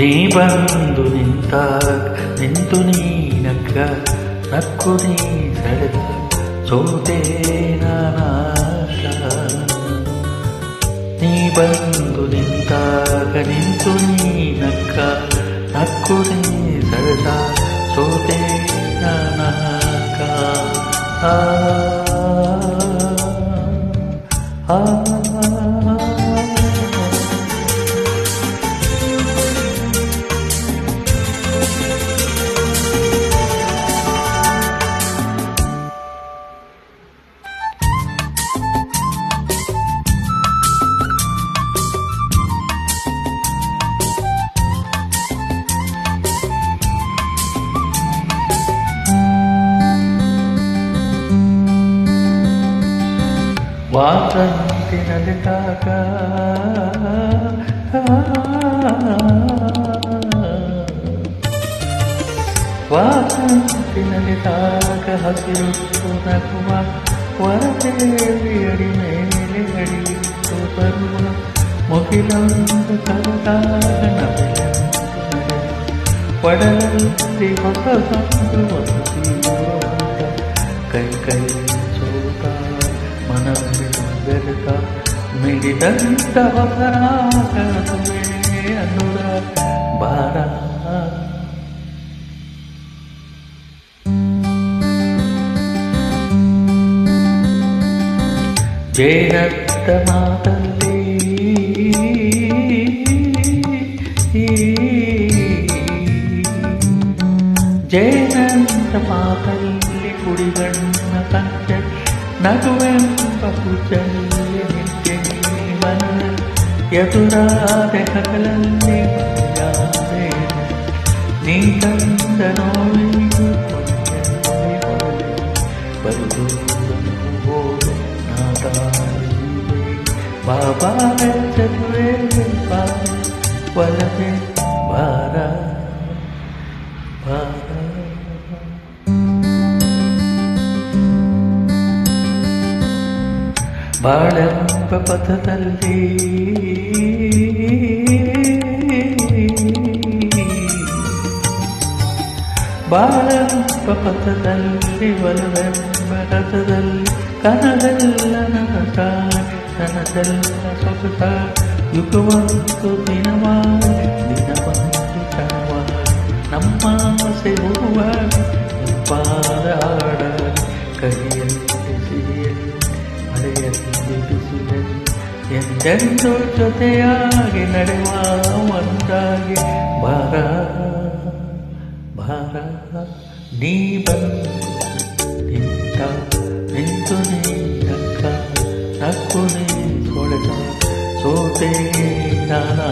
ನೀ ಬಂದು ನಿಂತು ನೀ ನಕ್ಕು ನೀ ಸೆಳೆದ ಸೋತೆ ನಾನಾಟ. ನೀ ಬಂದು ನಿಂತು ನೀ ನಕ್ಕು ನೀ ಸೆಳೆದ ಸೋತೆ ನಾನಾಟ. ಆ ಆ ವಾಸಂತಿನಲಿತಾಗ ಹಸಿರು ನಗುವ ವರದೇವಿ ಅಡಿ ಮೇಲೆ ಅಡಿಯಿಟ್ಟು ಬರುವ ಮುಗಿಲೊಂದು ಕರದಾಗ ಒಡಲಲ್ಲಿ ಹೊಸ ವಸತಿಯುವಂತ ಕೈ ಸೋತ ಮನವೆರೆತ ಮಿಡಿದಂತ ಹೊಸರಾಗದುವೆ ಅನ್ನುರ ಬಾರ. ಜೇನತ್ತ ಮಾತಲ್ಲಿ ಜೇನಂತ ಮಾತಲ್ಲಿ ಕುಡಿಗಣ್ಣ ಕಂಚ ನಗುವೆಂಬ ಕುಚಲ್ಲಿ ನಿತ್ಯ ಮನ ಎದುರಾದ ಹಗಲಲ್ಲಿ ನೀ ತಂದ ನೋವಿಗೂ ಬರುವುದು ಬಾಬಾ ಚದುವೆ ವಲಸೆ ಭಾರ ಭಾರ. ಬಾಳೆಂಬ ಪಥದಲ್ಲಿ ಬಾಳೆಂಬ ಪಥದಲ್ಲಿ ಒಲವೆಂಬ ರಥದಲ್ಲಿ ಕನದೆಲ್ಲ ನನದೆಲ್ಲ ಸೊಗಸ ಯುಗವಂತು ದಿನವಾಗಿ ನಮ್ಮ ಆಸೆ ಹೂವಾಗಿ ಪಾದ ಹಾಡಾಗಿ ಕೈಯಲ್ಲಿ ಸಿಹಿಯಲ್ಲಿ ಮಳೆಯಲ್ಲಿ ಬಿಸಿಲಲ್ಲಿ ಎಂದೆಂದು ಜೊತೆಯಾಗಿ ನಡೆವ ಒಂದಾಗಿ ಭಾರ ಭಾರ. ನೀ ನಿಂತು ನೀ ನಕ್ಕು ನೀ ಸೋಳೆದ ಸೋತೆ ನಾನಾ.